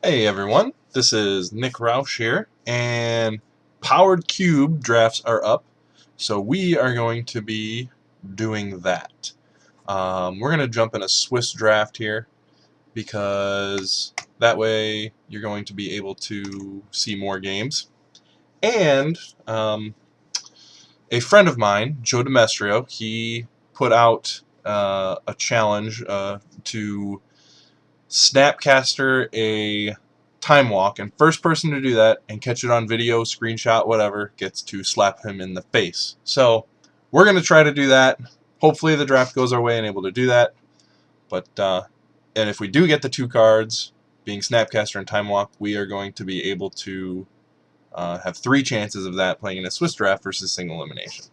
Hey everyone, this is Nick Roush here, and Powered Cube drafts are up, so we are going to be doing that. We're going to jump in a Swiss draft here, because that way you're going to be able to see more games. And a friend of mine, Joe Demestrio, he put out a challenge to Snapcaster a time walk, and first person to do that and catch it on video, screenshot, whatever, gets to slap him in the face. So we're going to try to do that. Hopefully the draft goes our way and able to do that. But and if we do get the two cards, being Snapcaster and Time Walk, we are going to be able to have 3 chances of that playing in a Swiss draft versus single elimination.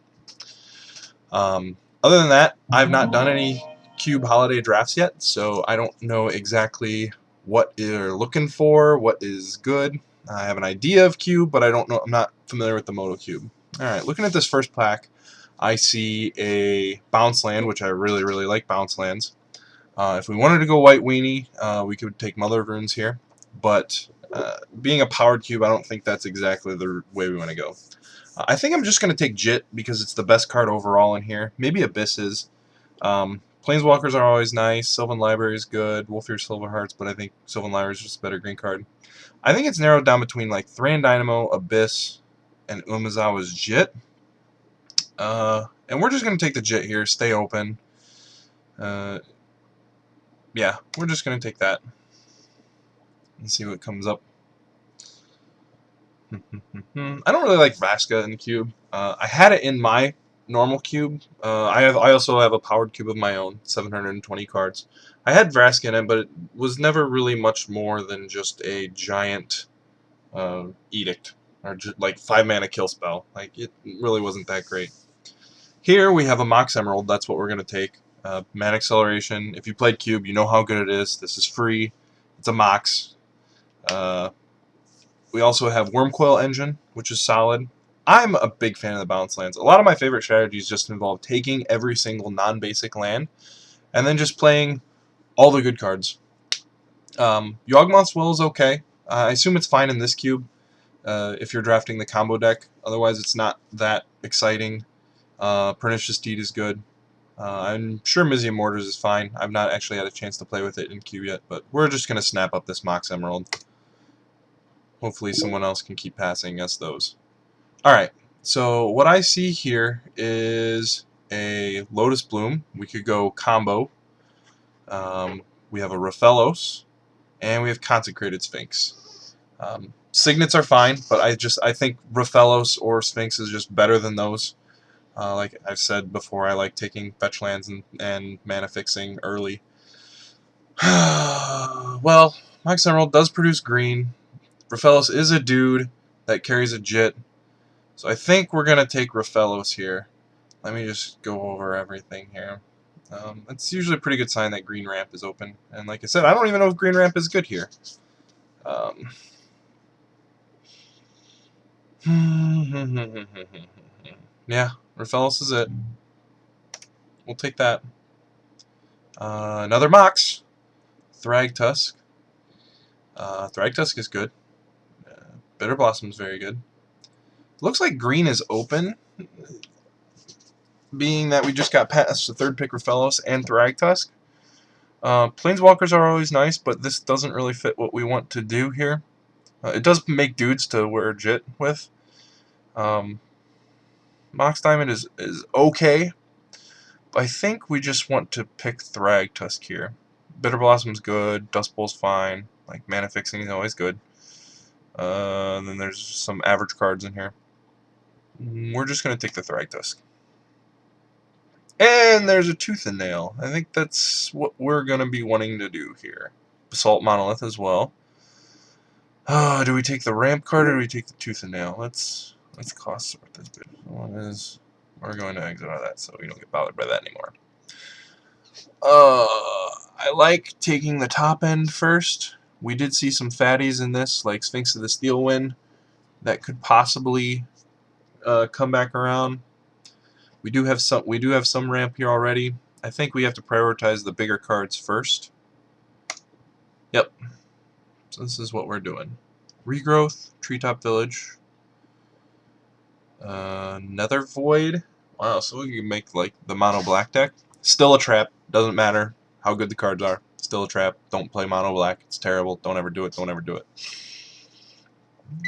Other than that, I've not done any Cube holiday drafts yet, so I don't know exactly what you're looking for, what is good. I have an idea of Cube, but I don't know. I'm not familiar with the Moto Cube. All right, looking at this first pack, I see a Bounce Land, which I really like Bounce Lands. If we wanted to go White Weenie, we could take Mother of Runes here, but being a powered cube, I don't think that's exactly the way we want to go. I think I'm just going to take Jit because it's the best card overall in here. Maybe Abysses. Planeswalkers are always nice. Sylvan Library is good. Wolfir Silverhearts, but I think Sylvan Library is just a better green card. I think it's narrowed down between like Thran Dynamo, Abyss, and Umezawa's Jit. And we're just going to take the Jit here. Stay open. Yeah, we're just going to take that and see what comes up. I don't really like Vraska in the cube. I had it in my normal cube. I also have a powered cube of my own, 720 cards. I had Vraska in it, but it was never really much more than just a giant edict, or just like 5-mana kill spell. Like, it really wasn't that great. Here we have a Mox Emerald. That's what we're gonna take. Mana Acceleration. If you played cube, you know how good it is. This is free. It's a Mox. We also have Wormcoil Engine, which is solid. I'm a big fan of the Bounce Lands. A lot of my favorite strategies just involve taking every single non-basic land and then just playing all the good cards. Yawgmoth's Will is okay. I assume it's fine in this cube if you're drafting the combo deck. Otherwise, it's not that exciting. Pernicious Deed is good. I'm sure Mizzium Mortars is fine. I've not actually had a chance to play with it in cube yet, but we're just going to snap up this Mox Emerald. Hopefully someone else can keep passing us those. Alright, so what I see here is a Lotus Bloom. We could go combo. We have a Raphelos, and we have Consecrated Sphinx. Signets are fine, but I think Raphelos or Sphinx is just better than those. Like I've said before, I like taking fetch lands and mana fixing early. Well, Mox Emerald does produce green. Raphelos is a dude that carries a Jit. So I think we're going to take Raphelos here. Let me just go over everything here. It's usually a pretty good sign that green ramp is open. And like I said, I don't even know if green ramp is good here. Yeah, Raphelos is it. We'll take that. Another Mox. Thragtusk. Thragtusk is good. Bitter Blossom is very good. Looks like green is open, being that we just got past the third pick Raphelos and Thragtusk. Planeswalkers are always nice, but this doesn't really fit what we want to do here. It does make dudes to wear Jit with. Mox Diamond is okay, but I think we just want to pick Thragtusk here. Bitter Blossom's good, Dust Bowl's fine, like Mana Fixing is always good. Then there's some average cards in here. We're just going to take the Thragtusk. And there's a Tooth and Nail. I think that's what we're going to be wanting to do here. Basalt Monolith as well. Do we take the ramp card or do we take the Tooth and Nail? Let's cost sort this good. One is we're going to exit out of that so we don't get bothered by that anymore. I like taking the top end first. We did see some fatties in this, like Sphinx of the Steel Wind, that could possibly come back around. We do have some ramp here already. I think we have to prioritize the bigger cards first. Yep. So this is what we're doing. Regrowth, Treetop Village, Nether Void. Wow, so we can make like the mono black deck. Still a trap. Doesn't matter how good the cards are. Still a trap. Don't play mono black. It's terrible. Don't ever do it. Don't ever do it.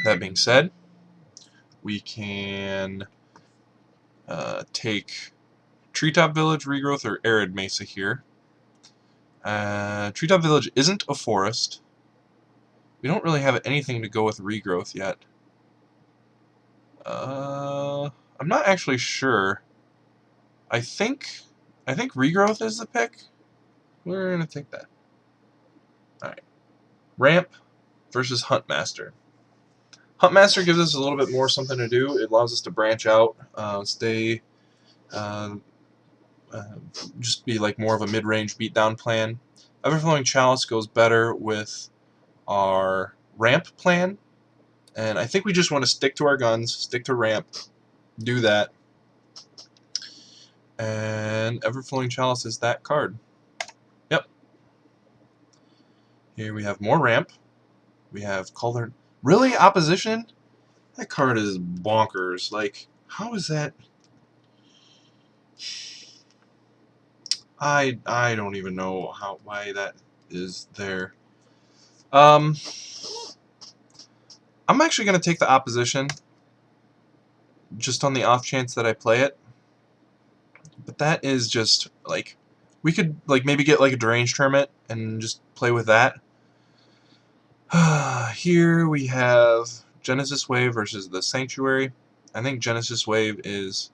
That being said, we can take Treetop Village, Regrowth, or Arid Mesa here. Treetop Village isn't a forest. We don't really have anything to go with Regrowth yet. I'm not actually sure. I think Regrowth is the pick. We're gonna take that. Alright. Ramp versus Huntmaster. Huntmaster gives us a little bit more something to do. It allows us to branch out, stay, just be like more of a mid-range beatdown plan. Everflowing Chalice goes better with our ramp plan, and I think we just want to stick to our guns, stick to ramp, do that. And Everflowing Chalice is that card. Yep. Here we have more ramp. We have Cauldron. Really? Opposition? That card is bonkers. Like, how is that? I don't even know why that is there. I'm actually gonna take the opposition, just on the off chance that I play it. But that is just like, we could like maybe get like a Deranged Hermit and just play with that. Here we have Genesis Wave versus the Sanctuary. I think Genesis Wave is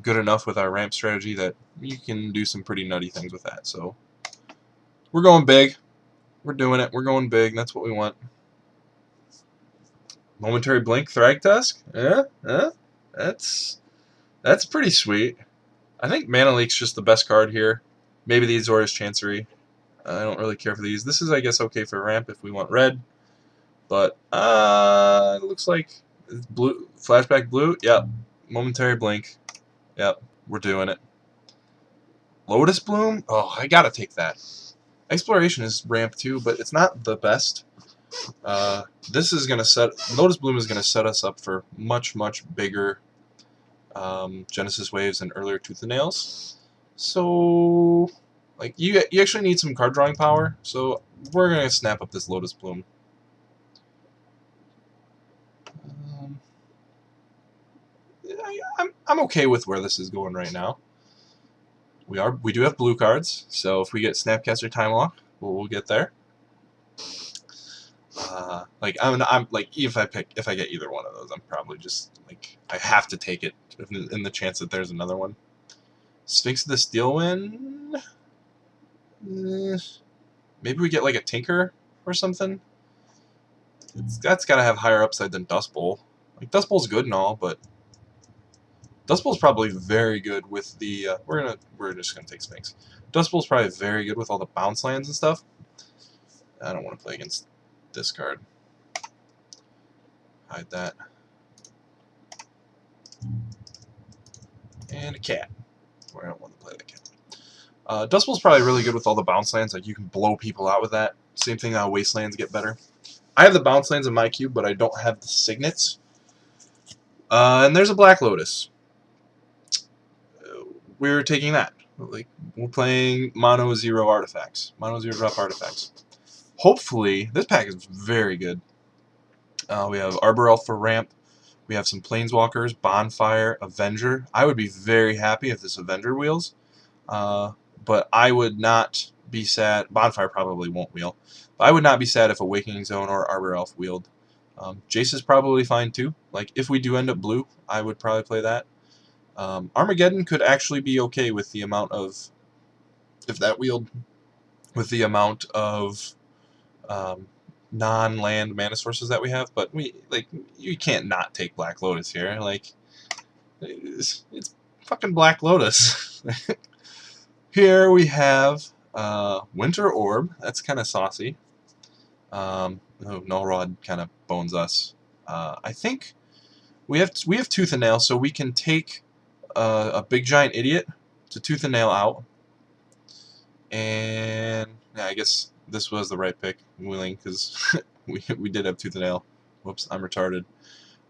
good enough with our ramp strategy that you can do some pretty nutty things with that. So we're going big. We're doing it. We're going big. That's what we want. Momentary Blink, Thragtusk? That's pretty sweet. I think Mana Leak's just the best card here. Maybe the Azorius Chancery. I don't really care for these. This is, I guess, okay for ramp if we want red. But, it looks like it's blue. Flashback blue? Yep. Momentary Blink. Yep. We're doing it. Lotus Bloom? Oh, I gotta take that. Exploration is ramp too, but it's not the best. This is gonna Lotus Bloom is gonna set us up for much bigger Genesis Waves and earlier Tooth and Nails. So, like, you actually need some card drawing power. So we're gonna snap up this Lotus Bloom. I'm okay with where this is going right now. We do have blue cards, so if we get Snapcaster Time Lock, we'll get there. Like I'm like if I get either one of those, I'm probably just like I have to take it in the chance that there's another one. Sphinx of the Steelwind. Maybe we get like a Tinker or something. That's got to have higher upside than Dust Bowl. Like Dust Bowl's good and all, but Dust Bowl's probably very good with the. We're just gonna take Sphinx. Dust Bowl's probably very good with all the bounce lands and stuff. I don't want to play against this card. Hide that. And a cat. I don't want to play the cat. Dust Bowl's probably really good with all the bounce lands. Like you can blow people out with that. Same thing how Wastelands get better. I have the bounce lands in my cube, but I don't have the signets. And there's a Black Lotus. We're taking that. Like we're playing mono zero artifacts, mono zero drop artifacts. Hopefully, this pack is very good. We have Arbor Elf for ramp. We have some Planeswalkers, Bonfire, Avenger. I would be very happy if this Avenger wheels, but I would not be sad. Bonfire probably won't wheel. But I would not be sad if Awakening Zone or Arbor Elf wheeled. Jace is probably fine too. Like if we do end up blue, I would probably play that. Armageddon could actually be okay with the amount of, if that wheeled, with the amount of non-land mana sources that we have, but you can't not take Black Lotus here. Like it's fucking Black Lotus. Here we have Winter Orb. That's kind of saucy. Nullrod kind of bones us. I think we have Tooth and Nail, so we can take a Big Giant Idiot to Tooth and Nail out, and yeah, I guess this was the right pick, wheeling, because we did have Tooth and Nail. Whoops, I'm retarded.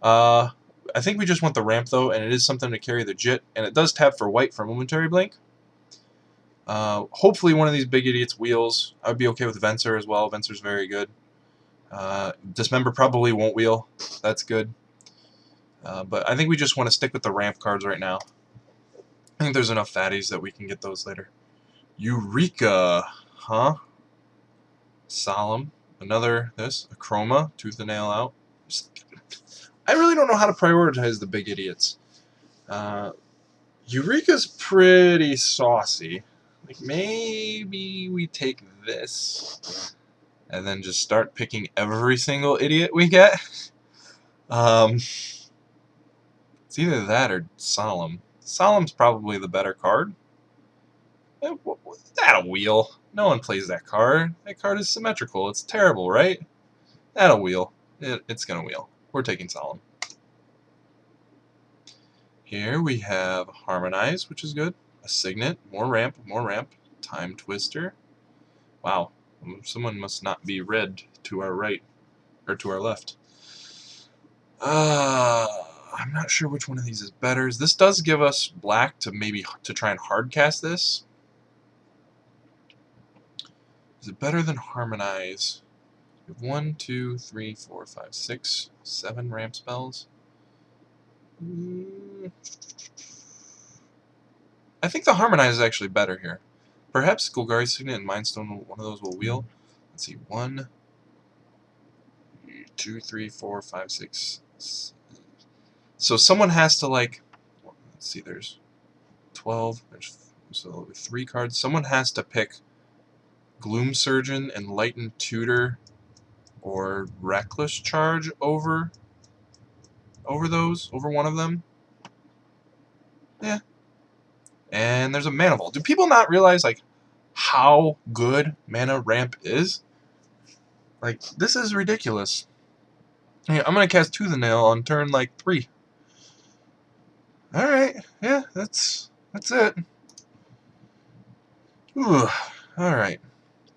I think we just want the ramp, though, and it is something to carry the Jit, and it does tap for white for Momentary Blink. Hopefully one of these big idiots wheels. I would be okay with Venser as well. Venser's very good. Dismember probably won't wheel. That's good. But I think we just want to stick with the ramp cards right now. I think there's enough fatties that we can get those later. Eureka! Huh? Solemn. Another, this. A Chroma. Tooth and Nail out. I really don't know how to prioritize the big idiots. Eureka's pretty saucy. Like, maybe we take this and then just start picking every single idiot we get. It's either that or Solemn. Solemn's probably the better card. That'll wheel. No one plays that card. That card is symmetrical. It's terrible, right? That'll wheel. It's gonna wheel. We're taking Solemn. Here we have Harmonize, which is good. A Signet, more ramp, Time Twister. Wow, someone must not be red to our right, or to our left. I'm not sure which one of these is better. This does give us black to try and hard cast this. Is it better than Harmonize? We have 1, 2, 3, 4, 5, 6, 7 ramp spells. I think the Harmonize is actually better here. Perhaps Golgari Signet and Mindstone, one of those will wheel. Let's see, 1, 2, 3, 4, 5, 6. So someone has to, like, let's see, there's 12, so 3 cards. Someone has to pick Gloom Surgeon, Enlightened Tutor, or Reckless Charge over one of them. Yeah. And there's a Mana Vault. Do people not realize, like, how good Mana Ramp is? Like, this is ridiculous. Yeah, I'm gonna cast Tooth and Nail on turn, like, 3. Alright, yeah, that's it. Alright.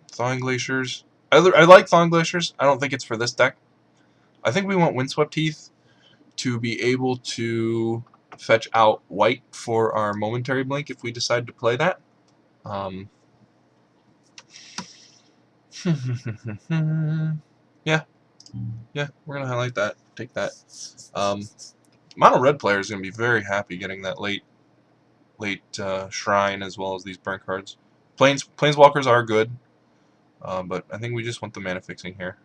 Thawing Glaciers. I like Thawing Glaciers. I don't think it's for this deck. I think we want Windswept Heath to be able to fetch out white for our Momentary Blink if we decide to play that. Yeah, we're gonna highlight that. Take that. Mono red player is gonna be very happy getting that late Shrine as well as these burn cards. Planeswalkers are good, but I think we just want the mana fixing here.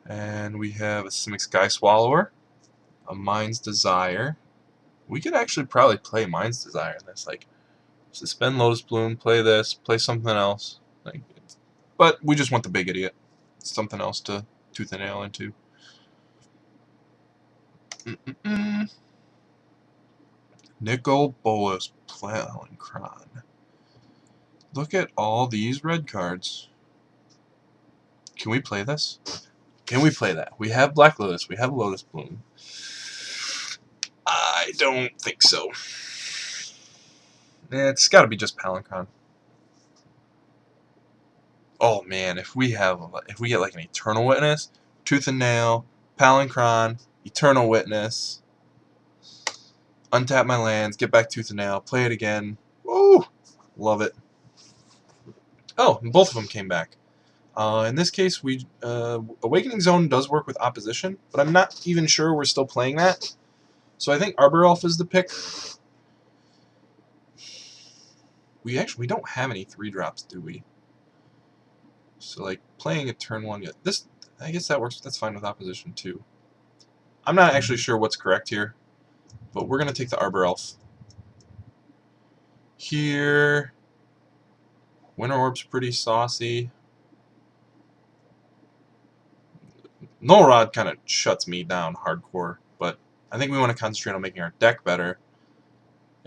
And we have a Simic Sky Swallower, a Mind's Desire. We could actually probably play Mind's Desire in this. Like, suspend Lotus Bloom, play this, play something else. Like, but we just want the big idiot. Something else to Tooth and Nail into. Nicol Bolas, Palinchron. Look at all these red cards. Can we play this? Can we play that? We have Black Lotus. We have Lotus Bloom. I don't think so. It's got to be just Palinchron. Oh man, if we get like an Eternal Witness, Tooth and Nail, Palinchron, Eternal Witness, untap my lands, get back Tooth and Nail, play it again. Woo! Love it. Oh, and both of them came back. In this case, Awakening Zone does work with opposition, but I'm not even sure we're still playing that. So I think Arbor Elf is the pick. We don't have any 3-drops, do we? So like playing a turn 1, this, I guess that works. That's fine with opposition too. I'm not actually sure what's correct here, but we're gonna take the Arbor Elf. Here, Winter Orb's pretty saucy. Null Rod kind of shuts me down hardcore, but I think we want to concentrate on making our deck better.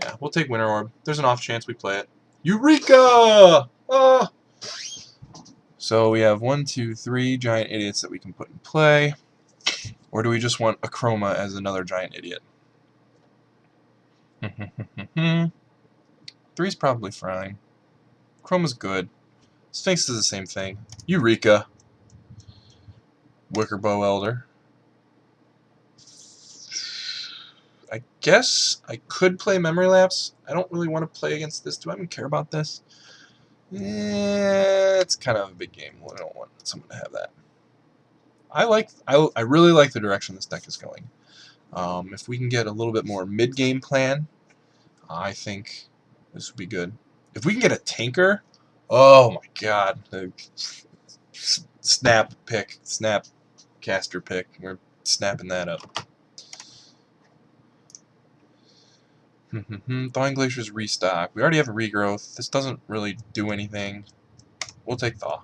Yeah, we'll take Winter Orb. There's an off chance we play it. Eureka! Ah! So we have 1, 2, 3 giant idiots that we can put in play. Or do we just want a Chroma as another giant idiot? 3's probably fine. Chroma's good. Sphinx is the same thing. Eureka. Wickerbow Elder. I guess I could play Memory Lapse. I don't really want to play against this. Do I even care about this? It's kind of a big game. I don't want someone to have that. I really like the direction this deck is going. If we can get a little bit more mid-game plan, I think this would be good. If we can get a Tinker, oh my god. Snap pick, snap caster pick. We're snapping that up. Thawing Glacier's restock. We already have a regrowth. This doesn't really do anything. We'll take Thaw.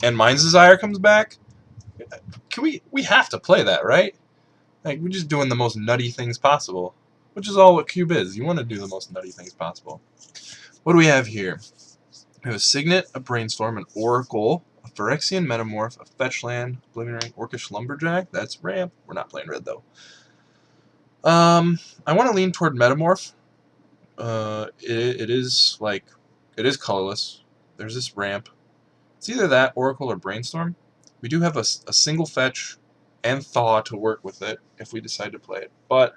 And Mind's Desire comes back? Can we have to play that, right? Like, we're just doing the most nutty things possible. Which is all what Cube is. You want to do the most nutty things possible. What do we have here? We have a Signet, a Brainstorm, an Oracle, a Phyrexian Metamorph, a Fetchland, Oblivion Ring, Orcish Lumberjack. That's ramp. We're not playing red, though. I want to lean toward Metamorph. It is colorless. There's this ramp. It's either that, Oracle, or Brainstorm. We do have a single fetch and Thaw to work with it if we decide to play it. But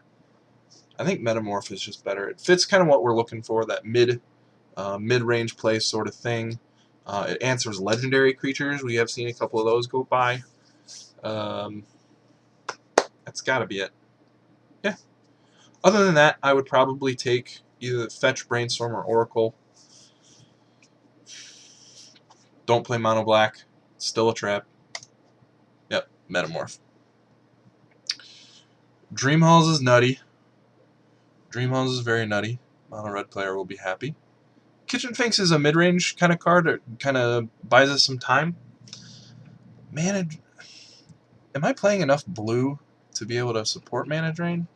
I think Metamorph is just better. It fits kind of what we're looking for, that mid-range play sort of thing. It answers legendary creatures. We have seen a couple of those go by. That's got to be it. Yeah. Other than that, I would probably take either Fetch, Brainstorm, or Oracle. Don't play Mono Black. Still a trap. Yep, Metamorph. Dream Halls is nutty. Dream Halls is very nutty. Mono Red player will be happy. Kitchen Finks is a mid-range kind of card. It kind of buys us some time. Mana... Am I playing enough blue to be able to support Mana Drain?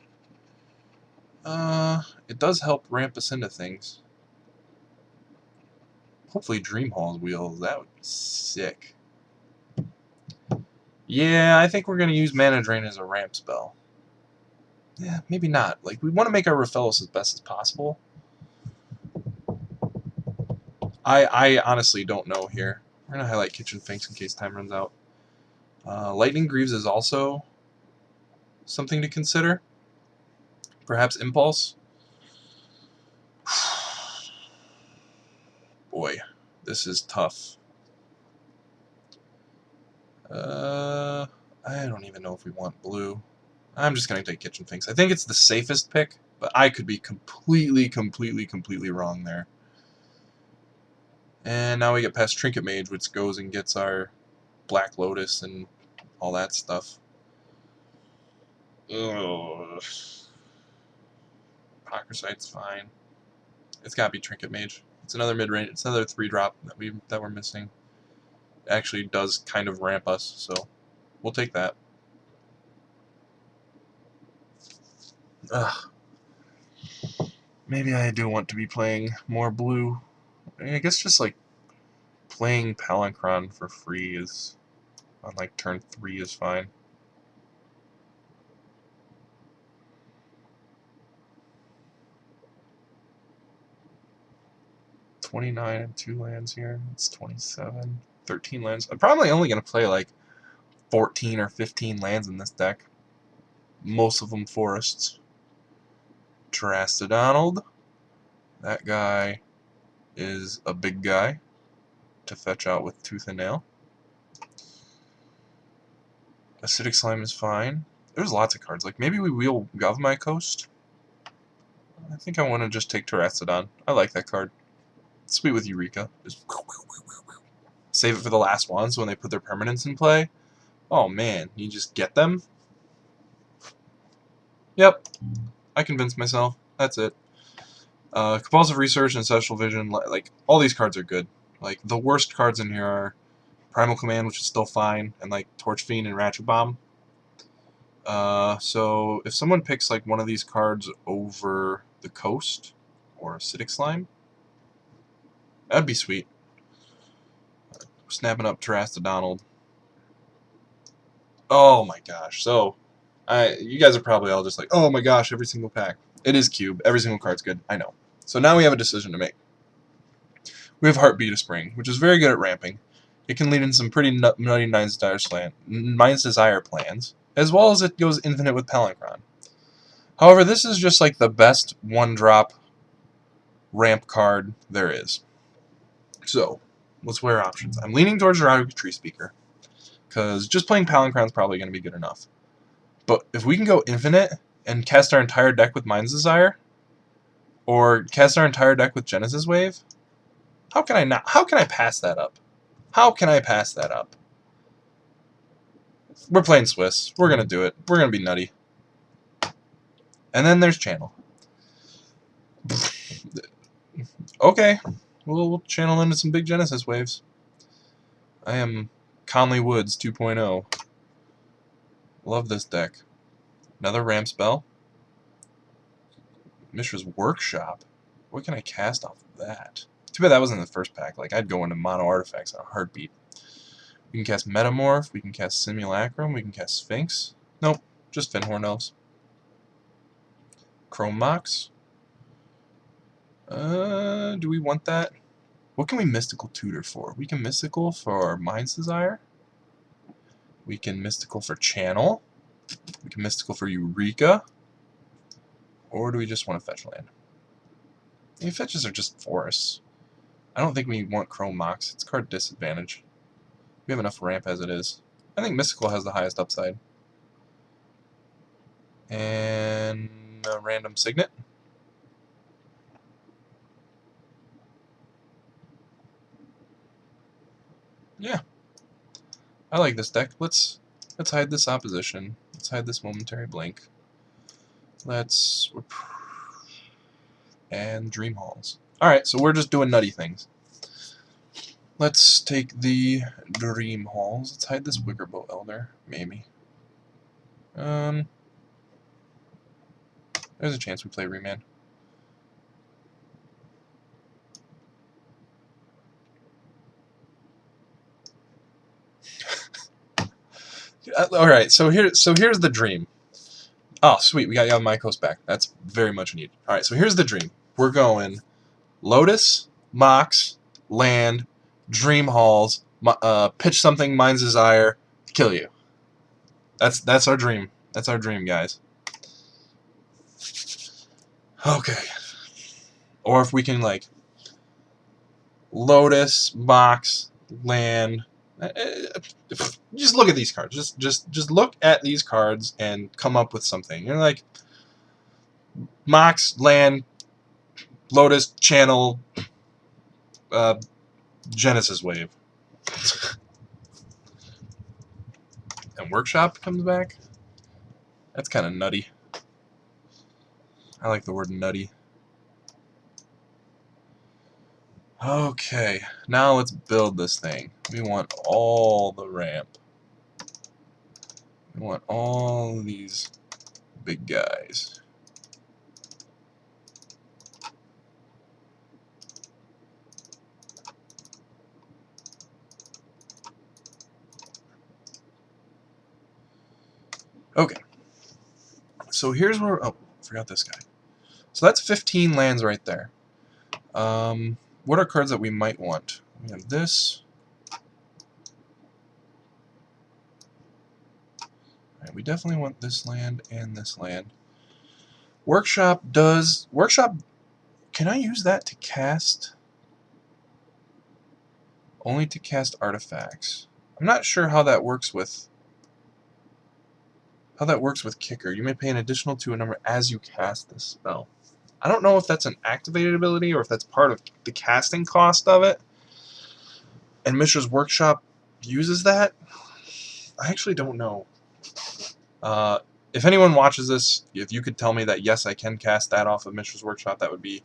It does help ramp us into things. Hopefully Dream Halls wheels. That would be sick. Yeah, I think we're going to use Mana Drain as a ramp spell. Yeah, maybe not. Like, we want to make our Raphaelos as best as possible. I honestly don't know here. We're going to highlight Kitchen Finks in case time runs out. Lightning Greaves is also something to consider. Perhaps Impulse. Boy, this is tough. I don't even know if we want blue. I'm just going to take Kitchen Finks. I think it's the safest pick, but I could be completely wrong there. And now we get past Trinket Mage, which goes and gets our Black Lotus and all that stuff. Ugh. Pockersight's fine. It's got to be Trinket Mage. It's another mid-range. It's another 3-drop that we're missing. It actually does kind of ramp us, so we'll take that. Ugh. Maybe I do want to be playing more blue. I guess just like playing Palinchron for free is on like turn 3 is fine. $29 and 2 lands here. It's 27. 13 lands. I'm probably only going to play like 14 or 15 lands in this deck. Most of them forests. Terastodonald. That guy is a big guy to fetch out with Tooth and Nail. Acidic Slime is fine. There's lots of cards. Like maybe we wheel Govmai Coast. I think I want to just take Terastodon. I like that card. Sweet with Eureka. Just save it for the last one, so when they put their permanents in play, oh man, you just get them. Yep, I convinced myself. That's it. Compulsive Research, Ancestral Vision, like all these cards are good. Like the worst cards in here are Primal Command, which is still fine, and like Torch Fiend and Ratchet Bomb. So if someone picks like one of these cards over the Coast or Acidic Slime, that'd be sweet. Snapping up Terastodonald. Oh my gosh. So, you guys are probably all just like, oh my gosh, every single pack. It is Cube. Every single card's good. I know. So now we have a decision to make. We have Heartbeat of Spring, which is very good at ramping. It can lead in some pretty nutty Mind's Desire plans, as well as it goes infinite with Palinchron. However, this is just like the best one-drop ramp card there is. So, let's weigh our options. I'm leaning towards Jiraku Tree Speaker, because just playing Palinchron is probably going to be good enough. But if we can go infinite and cast our entire deck with Mind's Desire, or cast our entire deck with Genesis Wave, how can I pass that up? How can I pass that up? We're playing Swiss. We're going to do it. We're going to be nutty. And then there's Channel. Okay. We'll channel into some big Genesis Waves. I am Conley Woods 2.0. Love this deck. Another ramp spell. Mishra's Workshop. What can I cast off of that? Too bad that wasn't in the first pack. Like, I'd go into mono artifacts on a heartbeat. We can cast Metamorph. We can cast Simulacrum. We can cast Sphinx. Nope. Just Fyndhorn Elves. Chrome Mox. Do we want that? What can we Mystical Tutor for? We can Mystical for Mind's Desire. We can Mystical for Channel. We can Mystical for Eureka. Or do we just want to fetch land? Maybe fetches are just forests. I don't think we want Chrome Mox. It's card disadvantage. We have enough ramp as it is. I think Mystical has the highest upside. And a random Signet. Yeah. I like this deck. Let's hide this opposition. Let's hide this Momentary Blink. And Dream Halls. Alright, so we're just doing nutty things. Let's take the Dream Halls. Let's hide this Wickerbolt Elder, maybe. There's a chance we play Remand. Alright, so here's the dream. Oh, sweet, we got Yamaiko's back. That's very much needed. Alright, so here's the dream. We're going Lotus, Mox, Land, Dream Halls, pitch something, Mind's Desire, kill you. That's our dream. That's our dream, guys. Okay. Or if we can, like, Lotus, Mox, Land. Just look at these cards. Just look at these cards and come up with something. You're like Mox, Land, Lotus, Channel, Genesis Wave. And Workshop comes back. That's kind of nutty. I like the word nutty. Okay, now let's build this thing. We want all the ramp. We want all these big guys. Okay. So here's where... Oh, forgot this guy. So that's 15 lands right there. What are cards that we might want? We have this. Alright, we definitely want this land and this land. Workshop does... Workshop... Can I use that to cast... Only to cast artifacts. I'm not sure how that works with... Kicker. You may pay an additional 2 a number as you cast this spell. I don't know if that's an activated ability or if that's part of the casting cost of it. And Mishra's Workshop uses that. I actually don't know. If anyone watches this, if you could tell me that yes, I can cast that off of Mishra's Workshop, that would be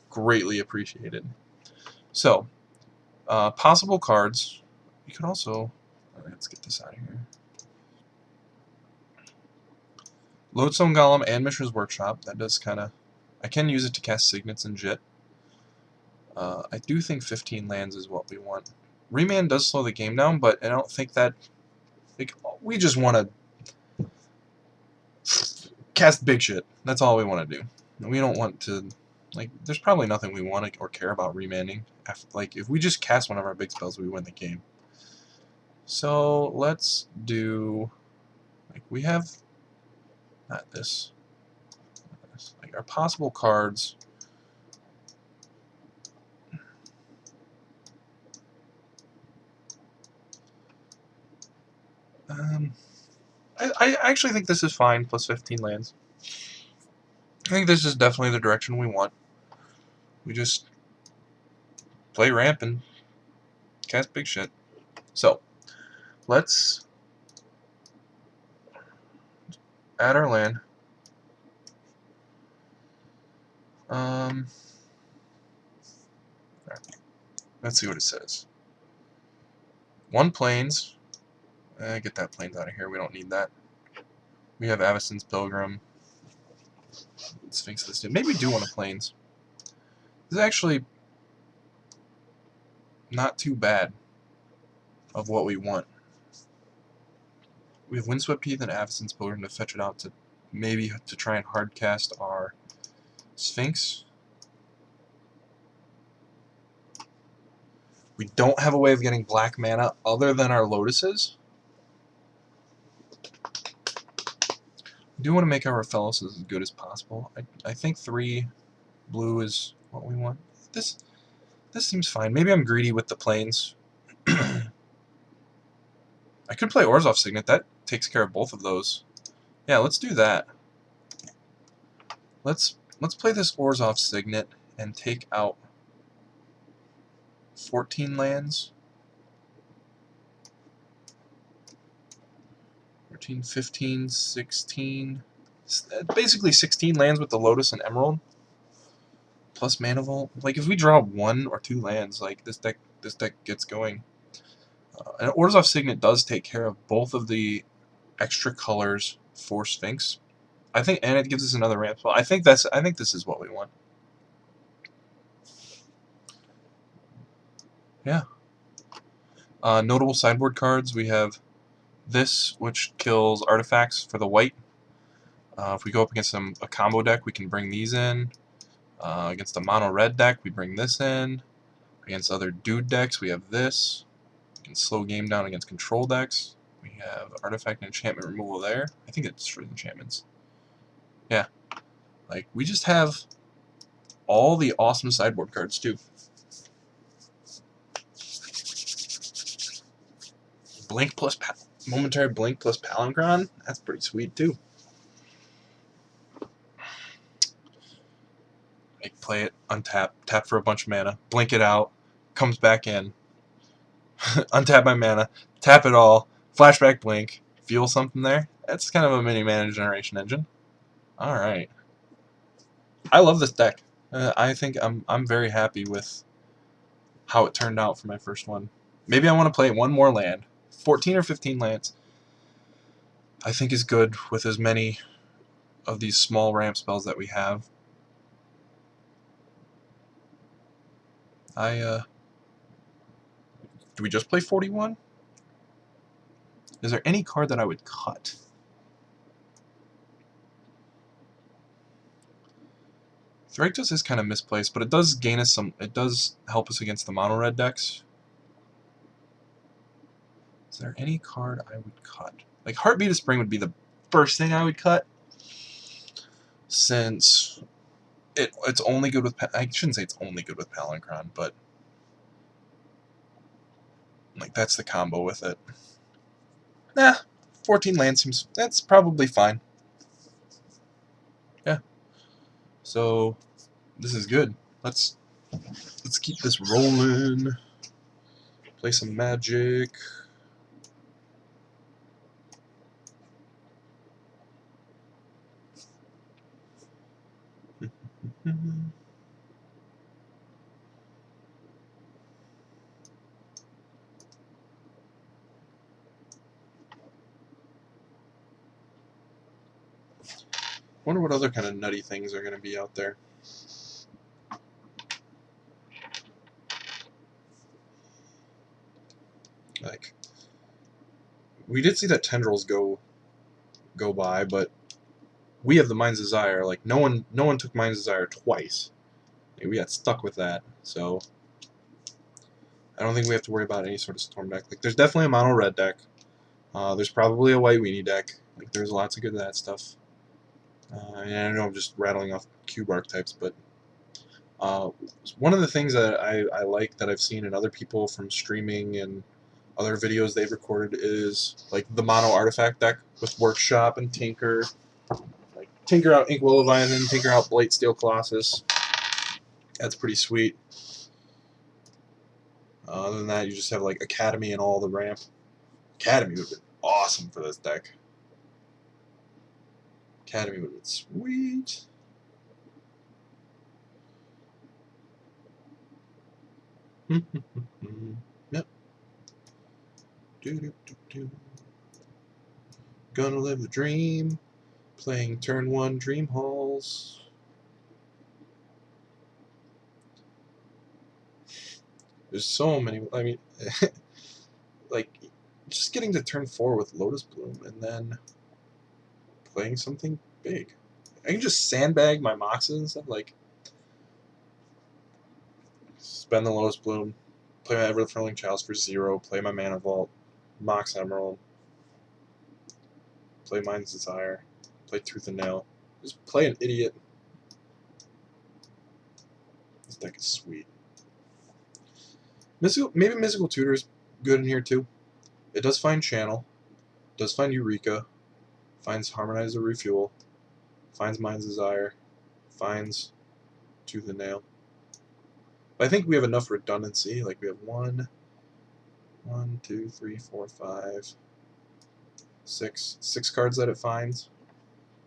greatly appreciated. So, possible cards. You could also... Let's get this out of here. Lodestone Golem and Mishra's Workshop. That does kind of... I can use it to cast Signets and Jit. I do think 15 lands is what we want. Remand does slow the game down, but I don't think that... Like, we just want to cast big shit. That's all we want to do. We don't want to... Like, there's probably nothing we want to or care about remanding. Like, if we just cast one of our big spells, we win the game. So, let's do... Like, we have... Not this. Like, our possible cards... I actually think this is fine, plus 15 lands. I think this is definitely the direction we want. We just play ramp and cast big shit. So, let's add our land. Let's see what it says. 1 plains. Get that plains out of here. We don't need that. We have Avacyn's Pilgrim. Sphinx of the Steel. Maybe we do want a plains. This is actually not too bad of what we want. We have Windswept Heath and Avacyn's Pilgrim to fetch it out to maybe to try and hardcast our Sphinx. We don't have a way of getting black mana other than our Lotuses. We do want to make our Raphelos as good as possible. I think 3 blue is what we want. This seems fine. Maybe I'm greedy with the plains. I could play Orzhov Signet. That takes care of both of those. Yeah, let's do that. Let's play this Orzhov Signet and take out 14 lands. 14, 15, 16. Basically 16 lands with the Lotus and Emerald. Plus Mana Vault. Like, if we draw 1 or 2 lands, like, this deck gets going. And Orzhov Signet does take care of both of the extra colors for Sphinx. I think, and it gives us another ramp spell. I think this is what we want. Yeah. Notable sideboard cards. We have this, which kills artifacts for the white. If we go up against a combo deck, we can bring these in. Against a mono red deck, we bring this in. Against other dude decks, we have this. We can slow game down against control decks. We have artifact and enchantment removal there. I think it's for enchantments. Yeah. Like, we just have all the awesome sideboard cards, too. Blink plus momentary blink plus Palinchron. That's pretty sweet too. Like, play it, untap, tap for a bunch of mana, blink it out, comes back in, untap my mana, tap it all, flashback blink, feel something there. That's kind of a mini mana generation engine. All right. I love this deck. I think I'm very happy with how it turned out for my first one. Maybe I want to play one more land. 14 or 15 lands, I think, is good with as many of these small ramp spells that we have. Do we just play 41? Is there any card that I would cut? Thragtusk is kind of misplaced, but it does gain us some. It does help us against the mono red decks. Is there any card I would cut? Like, Heartbeat of Spring would be the first thing I would cut, since it's only good with. I shouldn't say it's only good with Palinchron, but like, that's the combo with it. Nah, 14 land seems. That's probably fine. Yeah. So this is good. Let's keep this rolling. Play some Magic. Wonder what other kind of nutty things are going to be out there. Like, we did see that Tendrils go by, but we have the Mind's Desire. Like, no one took Mind's Desire twice. Like, we got stuck with that. So I don't think we have to worry about any sort of storm deck. Like, there's definitely a mono red deck. There's probably a white weenie deck. Like, there's lots of good of that stuff. And I know I'm just rattling off cube archetypes, but one of the things that I like that I've seen in other people from streaming and other videos they've recorded is like the mono artifact deck with Workshop and Tinker. Like Tinker out Inkwell Leviathan, Tinker out Blightsteel Colossus. That's pretty sweet. Other than that, you just have like Academy and all the ramp. Academy would have been awesome for this deck. Academy would have been sweet. Yep. Gonna live the dream. Playing turn 1 Dream Halls. There's so many. I mean, like, just getting to turn 4 with Lotus Bloom and then playing something big. I can just sandbag my Moxes and stuff. Like, spend the Lotus Bloom, play my Everfurling Chalice for 0, play my Mana Vault, Mox Emerald, play Mind's Desire, play Tooth and Nail. Just play an idiot. This deck is sweet. Maybe Mystical Tutor is good in here too. It does find Channel, does find Eureka, finds Harmonize or Refuel, finds Mind's Desire, finds Tooth and Nail. But I think we have enough redundancy. Like we have 1, 2, 3, 4, 5, 6 cards that it finds.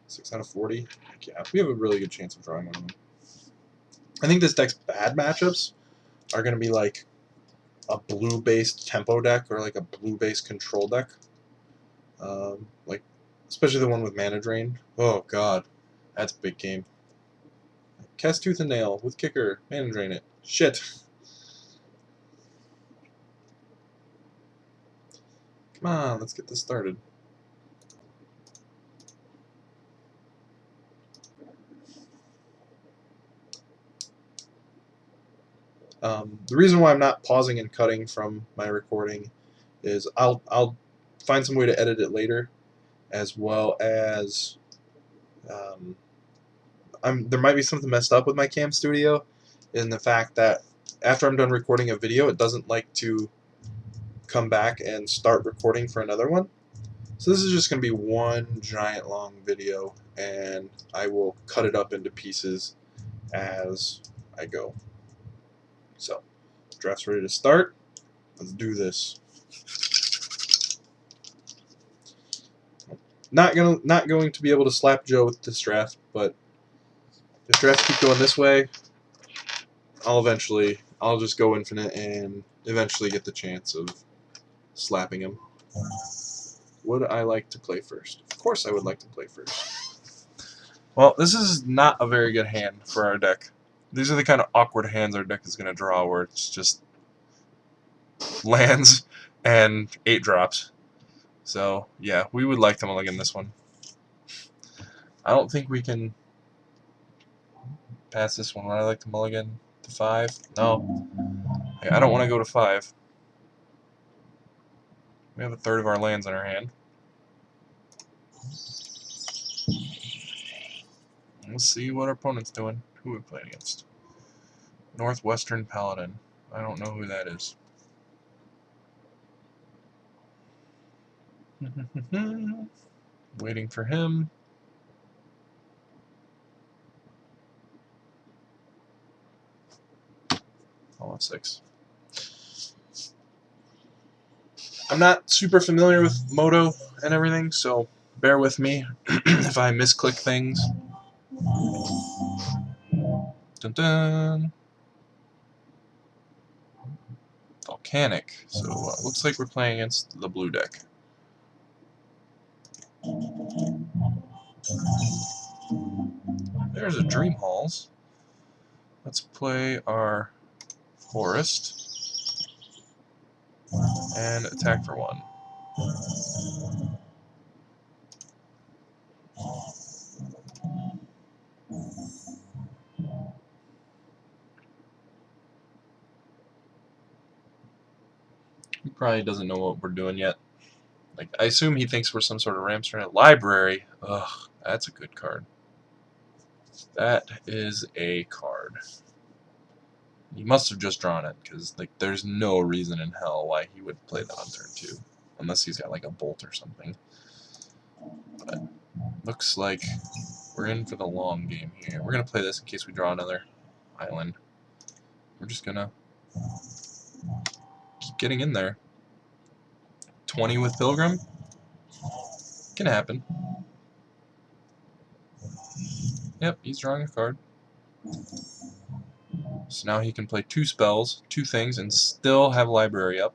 6 out of 40. Yeah, we have a really good chance of drawing one of them. I think this deck's bad matchups are going to be like a blue-based tempo deck or like a blue-based control deck. Like, especially the one with Mana Drain. Oh god, that's a big game. Cast Tooth and Nail with Kicker, Mana Drain it. Shit. Come on, let's get this started. The reason why I'm not pausing and cutting from my recording is I'll find some way to edit it later, as well as there might be something messed up with my Cam Studio in the fact that after I'm done recording a video, it doesn't like to come back and start recording for another one. So this is just going to be one giant long video, and I will cut it up into pieces as I go. So, draft's ready to start. Let's do this. Not going to be able to slap Joe with this draft, but if drafts keep going this way, I'll just go infinite and eventually get the chance of slapping him. Would I like to play first? Of course I would like to play first. Well, this is not a very good hand for our deck. These are the kind of awkward hands our deck is going to draw where it's just lands and 8 drops. So, yeah, we would like to mulligan this one. I don't think we can pass this one. Would I like to mulligan to 5? No. I don't want to go to 5. We have a third of our lands in our hand. Let's see what our opponent's doing. Who are we playing against? Northwestern Paladin. I don't know who that is. Waiting for him. All 6. I'm not super familiar with Moto and everything, so bear with me if I misclick things. Dun dun. Volcanic. So looks like we're playing against the blue deck. There's a Dream Halls. Let's play our Forest and attack for 1. He probably doesn't know what we're doing yet. Like, I assume he thinks we're some sort of Ramster library. Ugh, that's a good card. That is a card. He must have just drawn it, because like there's no reason in hell why he would play that on turn 2. Unless he's got like a bolt or something. But looks like we're in for the long game here. We're going to play this in case we draw another island. We're just going to keep getting in there. 20 with Pilgrim? Can happen. Yep, he's drawing a card. So now he can play 2 spells, 2 things, and still have library up.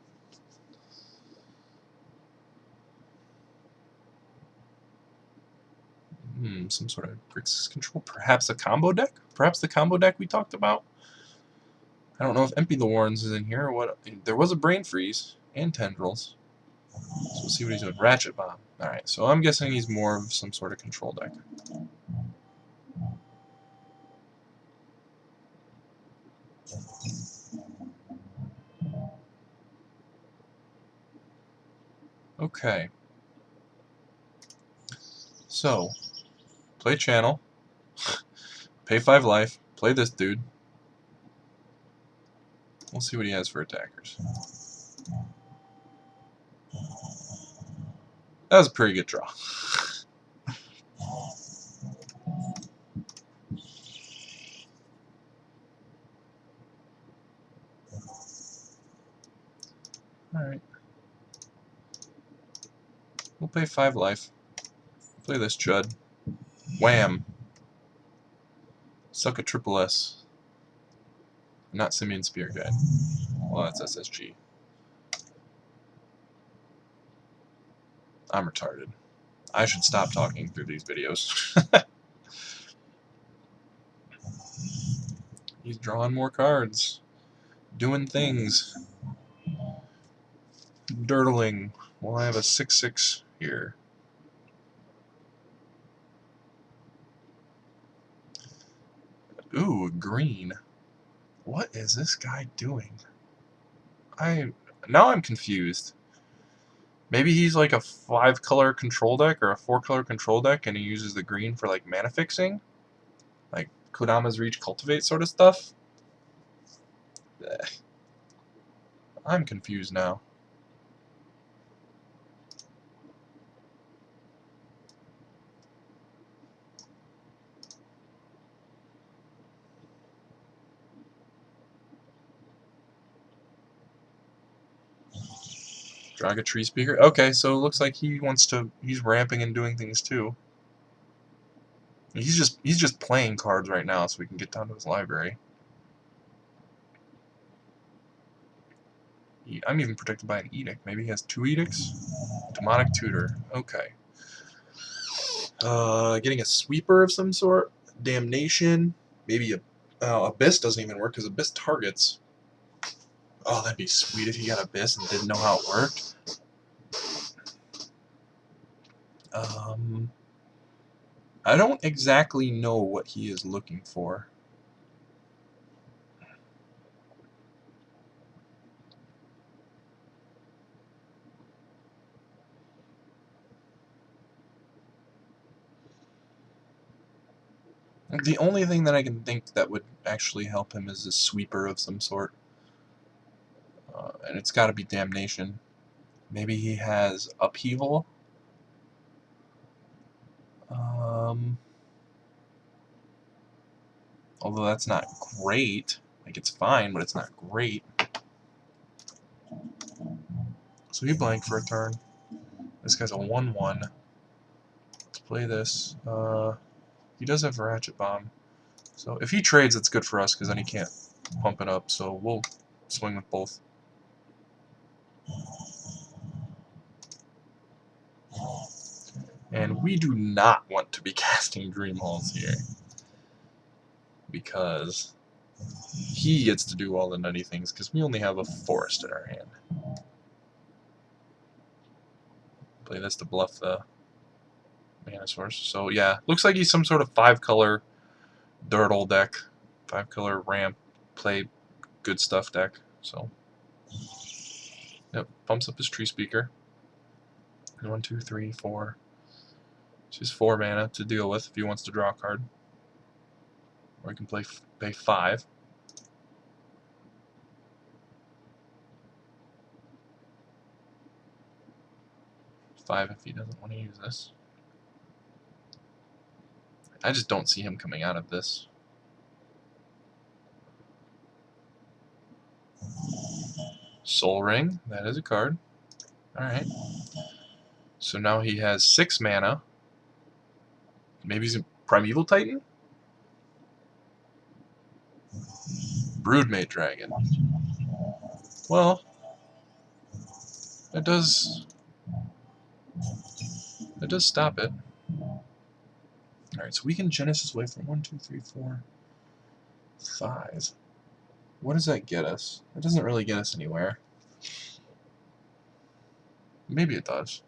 Some sort of Grixis control. Perhaps a combo deck? Perhaps the combo deck we talked about? I don't know if Empty the Warrens is in here or what. There was a Brain Freeze and Tendrils. So we'll see what he's doing. Ratchet Bomb. Alright, so I'm guessing he's more of some sort of control deck. Okay. So, play Channel. Pay 5 life. Play this dude. We'll see what he has for attackers. That was a pretty good draw. Alright. We'll pay 5 life. Play this Chud. Wham! Suck a triple S. Not Simian Spear Guide. Well, that's SSG. I'm retarded. I should stop talking through these videos. He's drawing more cards. Doing things. Dirtling. Well, I have a 6/6 here. Ooh, green. What is this guy doing? Now I'm confused. Maybe he's like a 5-color control deck or a 4-color control deck and he uses the green for like mana fixing? Like Kodama's Reach Cultivate sort of stuff? I'm confused now. Draga Tree Speaker? Okay, so it looks like he's ramping and doing things too. He's just playing cards right now so we can get down to his library. I'm even protected by an Edict. Maybe he has 2 Edicts? Demonic Tutor. Okay. Getting a Sweeper of some sort? Damnation? Maybe Abyss doesn't even work because Abyss targets. Oh, that'd be sweet if he got Abyss and didn't know how it worked. I don't exactly know what he is looking for. The only thing that I can think that would actually help him is a Sweeper of some sort. And it's got to be Damnation. Maybe he has Upheaval. Although that's not great. Like, it's fine, but it's not great. So he blanked for a turn. This guy's a 1/1. Let's play this. He does have a Ratchet Bomb. So if he trades, it's good for us, because then he can't pump it up. So we'll swing with both. And we do not want to be casting Dream Halls here, because he gets to do all the nutty things, because we only have a forest in our hand. Play this to bluff the mana source. So yeah, looks like he's some sort of 5-color Dirtle deck, 5-color ramp, play good stuff deck. So Yep, bumps up his Tree Speaker. 1, 2, 3, 4. She's 4 mana to deal with if he wants to draw a card. Or he can pay 5. If he doesn't want to use this. I just don't see him coming out of this. Sol Ring, that is a card. Alright. So now he has 6 mana. Maybe he's a Primeval Titan? Broodmate Dragon. Well, that does stop it. Alright, so we can Genesis Wave from 1, 2, 3, 4, 5. What does that get us? It doesn't really get us anywhere. Maybe it does.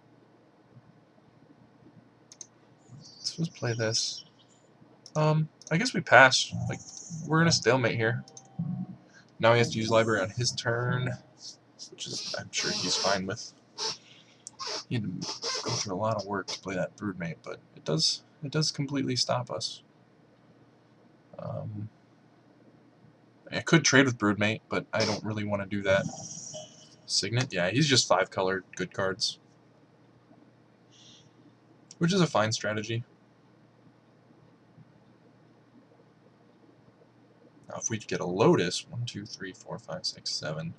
So let's play this. I guess we pass. Like, we're in a stalemate here. Now he has to use library on his turn, which is, I'm sure he's fine with. He had to go through a lot of work to play that Broodmate, but it does completely stop us. I could trade with Broodmate, but I don't really want to do that. Signet? Yeah, he's just 5 colored good cards. Which is a fine strategy. Now if we get a Lotus, 1, 2, 3, 4, 5, 6, 7,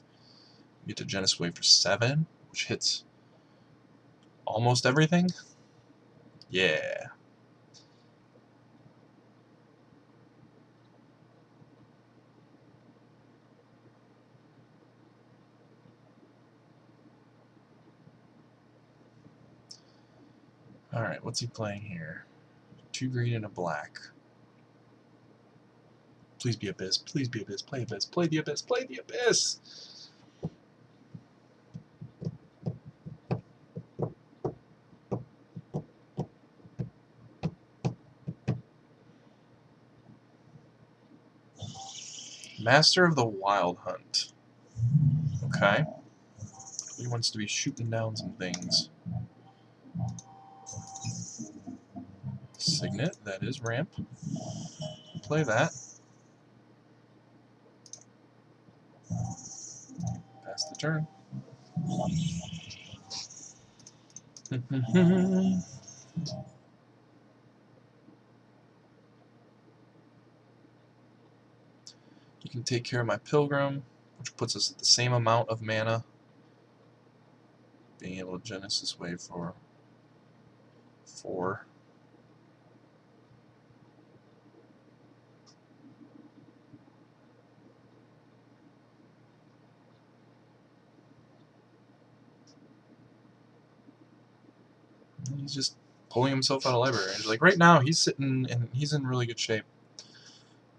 we get to Genesis Wave for 7, which hits almost everything. Yeah. Alright, what's he playing here? 2 green and a black. Please be Abyss. Please be Abyss. Play Abyss. Play the Abyss. Play the Abyss! Master of the Wild Hunt. Okay. He wants to be shooting down some things. Signet, that is ramp. Play that. Pass the turn. You can take care of my Pilgrim, which puts us at the same amount of mana. Being able to Genesis Wave for 4. And he's just pulling himself out of library. Like right now, he's sitting and he's in really good shape.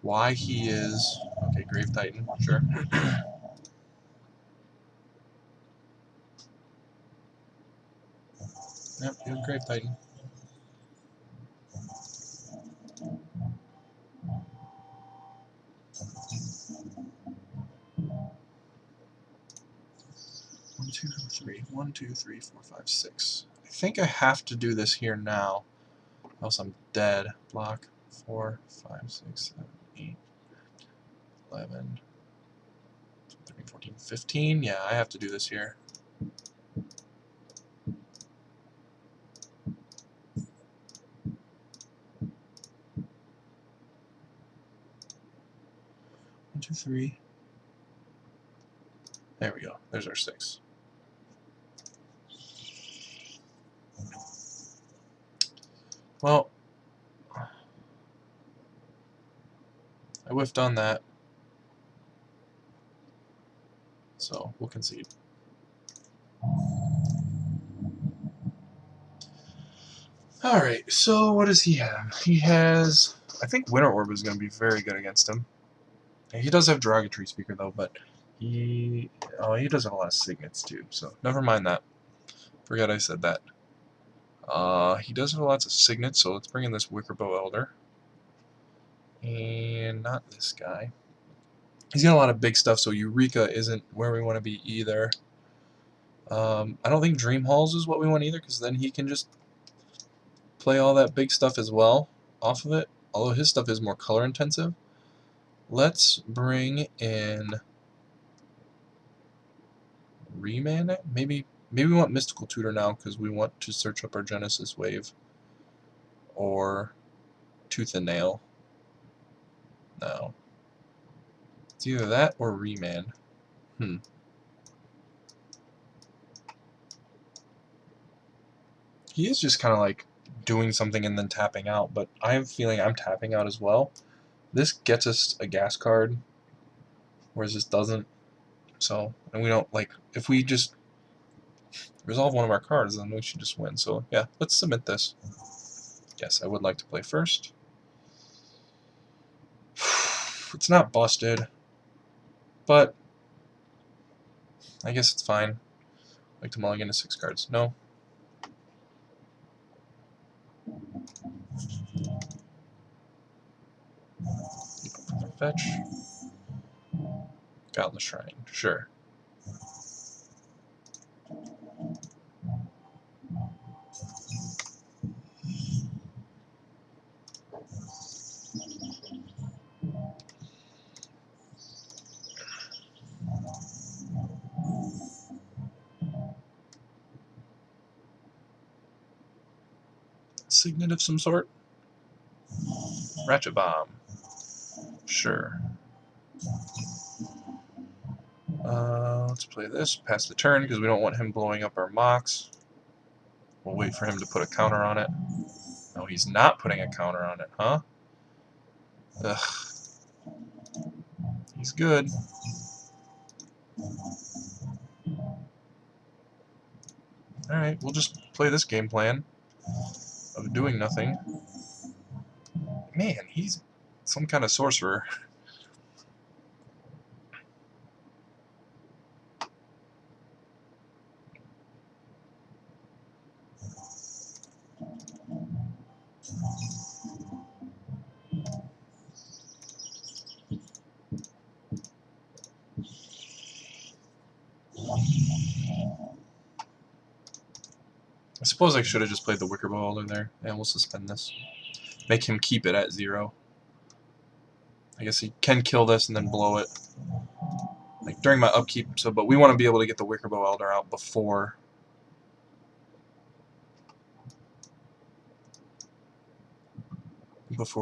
Why he is okay? Grave Titan, sure. Yep, you have Grave Titan. One, two, three. 1, 2, 3, 4, 5, 6. I think I have to do this here now, else I'm dead. Block 4, 5, 6, 7, 8, 11, 13, 14, 15. Yeah, I have to do this here. One, 2, 3. There we go. There's our 6. Well, I whiffed on that, so we'll concede. Alright, so what does he have? He has... I think Winter Orb is going to be very good against him. He does have Derogatory Speaker, though, but he... Oh, he does have a lot of Signets, too, so never mind that. Forget I said that. He does have lots of Signets, so let's bring in this Wickerbow Elder. And not this guy. He's got a lot of big stuff, so Eureka isn't where we want to be either. I don't think Dream Halls is what we want either, because then he can just play all that big stuff as well off of it. Although his stuff is more color intensive. Let's bring in Remand. Maybe we want Mystical Tutor now because we want to search up our Genesis Wave. Or Tooth and Nail. No. It's either that or Remand. He is just kind of like doing something and then tapping out, but I have a feeling I'm tapping out as well. This gets us a gas card, whereas this doesn't. So, and we don't, like, if we just resolve one of our cards, then we should just win. So, yeah, let's submit this. Yes, I would like to play first. It's not busted, but I guess it's fine. I'd like to mulligan to 6 cards. No. Fetch. Godless Shrine. Sure. Signet of some sort? Ratchet Bomb. Sure. Let's play this, pass the turn, because we don't want him blowing up our Mox. We'll wait for him to put a counter on it. No, he's not putting a counter on it, huh? Ugh. He's good. Alright, we'll just play this game plan of doing nothing. Man, he's some kind of sorcerer. I suppose I should have just played the Wicker Ball in there. And we'll suspend this. Make him keep it at 0. I guess he can kill this and then blow it. Like during my upkeep, so but we want to be able to get the Wicker Bow Elder out before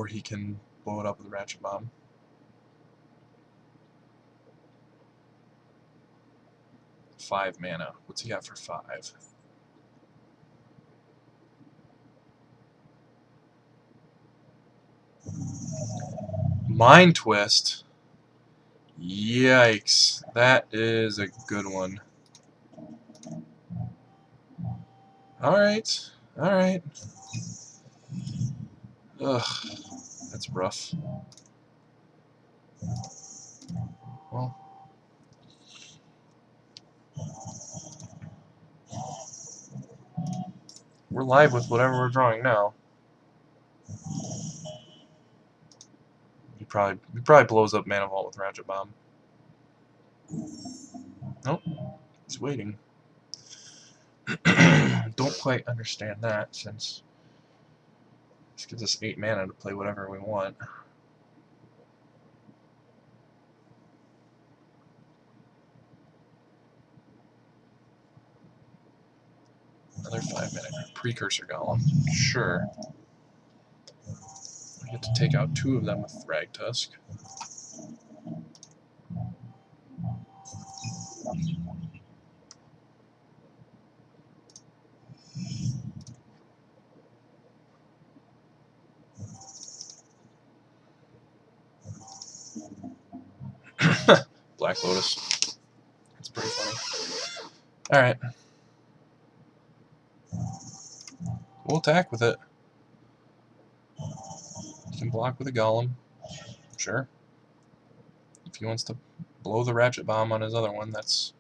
he can blow it up with a Ratchet Bomb. Five mana. What's he got for 5? Mind Twist. Yikes. That is a good one. Alright. Alright. Ugh. That's rough. Well. We're live with whatever we're drawing now. He probably blows up Mana Vault with Ratchet Bomb. Nope. He's waiting. Don't quite understand that, since this gives us 8 mana to play whatever we want. Another 5 mana Precursor Golem. Sure. We get to take out 2 of them with Thragtusk. Black Lotus. That's pretty funny. Alright. We'll attack with it. You can block with a Golem. Sure. If he wants to blow the Ratchet Bomb on his other one, that's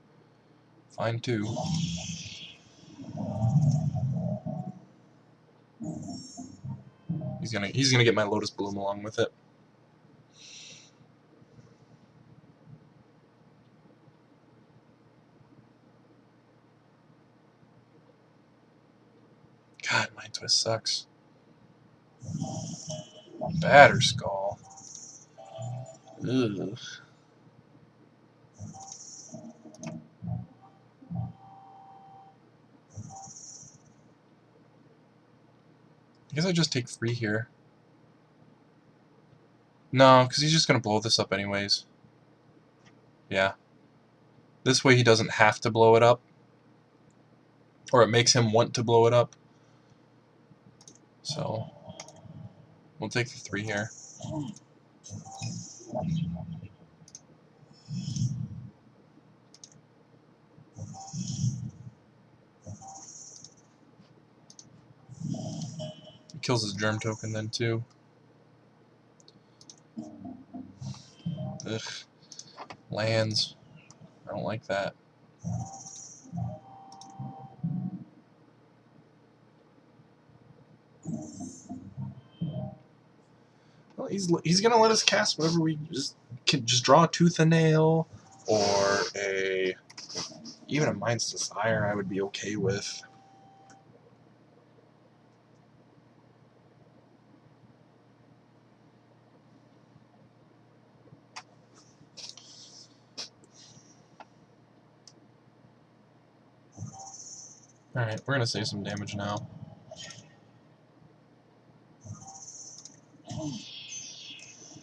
fine too. He's gonna get my Lotus Bloom along with it. God, Mind Twist sucks. Batterskull. Ugh. I guess I just take 3 here. No, because he's just going to blow this up anyways. Yeah. This way he doesn't have to blow it up. Or it makes him want to blow it up. So, we'll take the 3 here. He kills his germ token then too. Ugh. Lands. I don't like that. Well, he's gonna let us cast whatever we can just draw a Tooth and Nail or even a Mind's Desire I would be okay with. Alright, we're gonna save some damage now.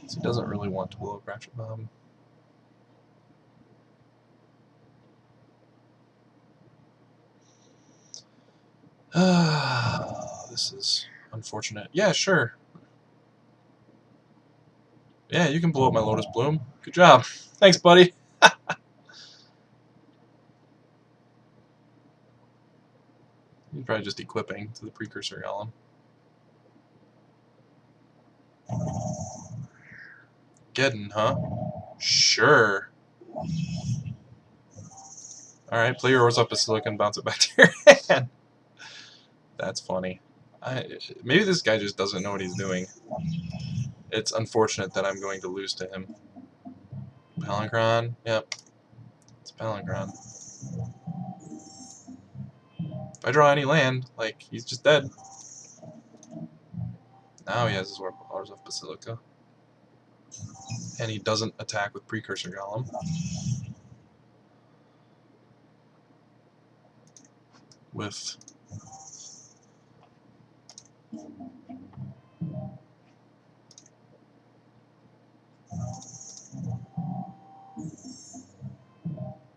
So he doesn't really want to blow up Ratchet Bomb. This is unfortunate. Yeah, sure. Yeah, you can blow up my Lotus Bloom. Good job. Thanks, buddy. He's probably just equipping to the Precursor Golem. Geddon, huh? Sure. Alright, play your Orzhov Basilica and bounce it back to your hand. That's funny. Maybe this guy just doesn't know what he's doing. It's unfortunate that I'm going to lose to him. Palinchron? Yep. It's Palinchron. If I draw any land, like, he's just dead. Now he has his Orzhov Basilica. And he doesn't attack with Precursor Golem. With...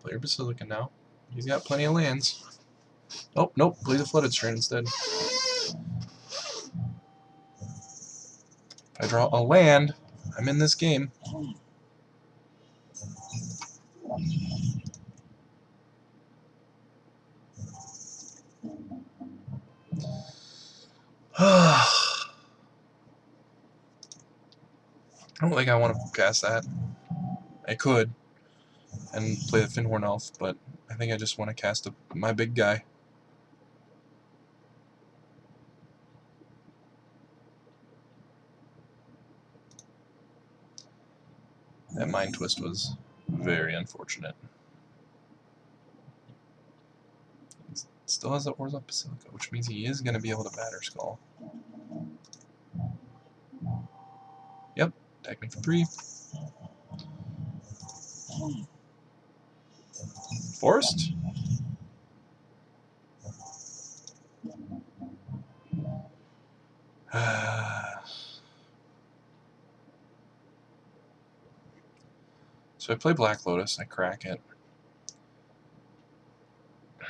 Play your Basilica now. He's got plenty of lands. Oh, nope. Play the Flooded Strand instead. If I draw a land, I'm in this game. I don't think I want to cast that. I could, and play the Fyndhorn Elf, but I think I just want to cast my big guy. That Mind Twist was very unfortunate. He still has the Orzhov Basilica, which means he is going to be able to Batterskull. Yep, attack me for 3. Forest? So I play Black Lotus, I crack it. I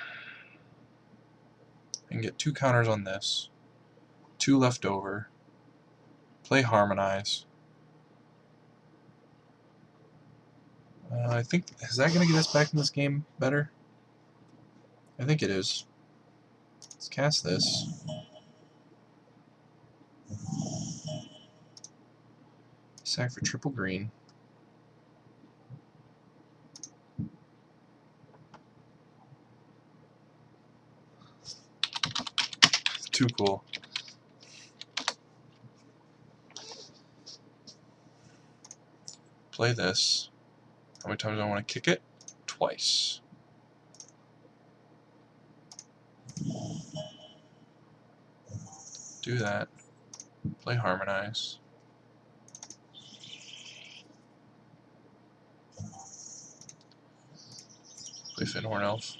can get 2 counters on this. 2 left over. Play Harmonize. I think, is that going to get us back in this game better? I think it is. Let's cast this. Sack for triple green. Too cool. Play this. How many times do I want to kick it? Twice. Do that. Play Harmonize. Play Fyndhorn Elf.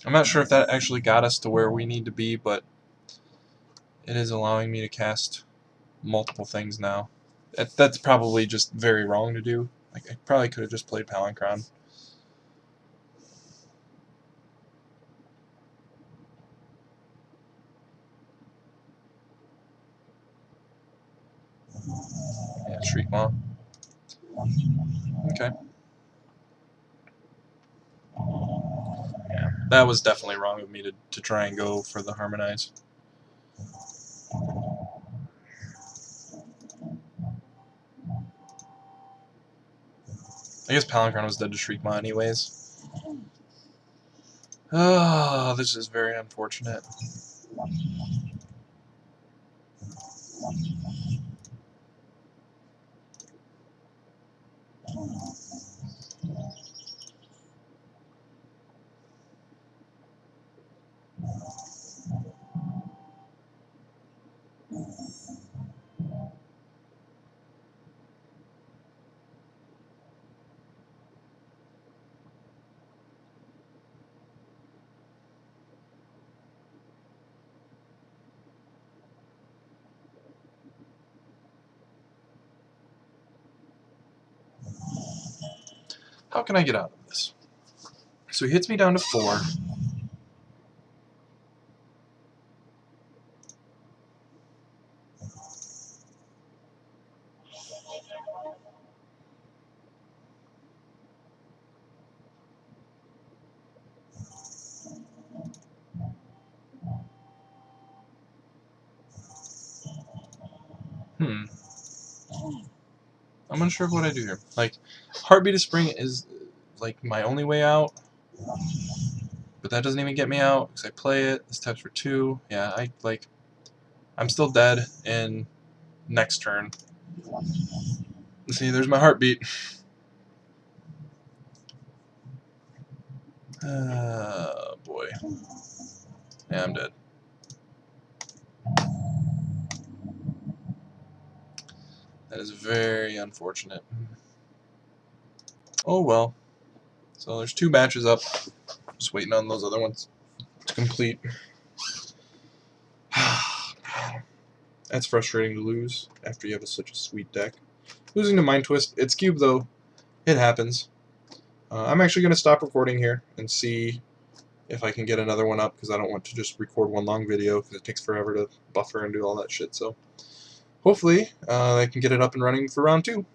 I'm not sure if that actually got us to where we need to be, but it is allowing me to cast multiple things now. That's probably just very wrong to do. Like, I probably could have just played Palinchron. Yeah, Shriekmaw. Okay. Yeah, that was definitely wrong of me to try and go for the Harmonize. I guess Palinchron was dead to Shriekmaw anyways. Oh, this is very unfortunate. How can I get out of this? So he hits me down to 4. I'm unsure of what I do here. Like, Heartbeat of Spring is like my only way out, but that doesn't even get me out because I play it. This taps for 2. Yeah, I'm still dead in next turn. See, there's my heartbeat. Boy. Yeah, I'm dead. That is very unfortunate. Oh well. So there's 2 matches up. Just waiting on those other ones to complete. That's frustrating to lose after you have such a sweet deck. Losing to Mind Twist, it's cube though. It happens. I'm actually going to stop recording here and see if I can get another one up because I don't want to just record one long video because it takes forever to buffer and do all that shit. So hopefully I can get it up and running for round 2.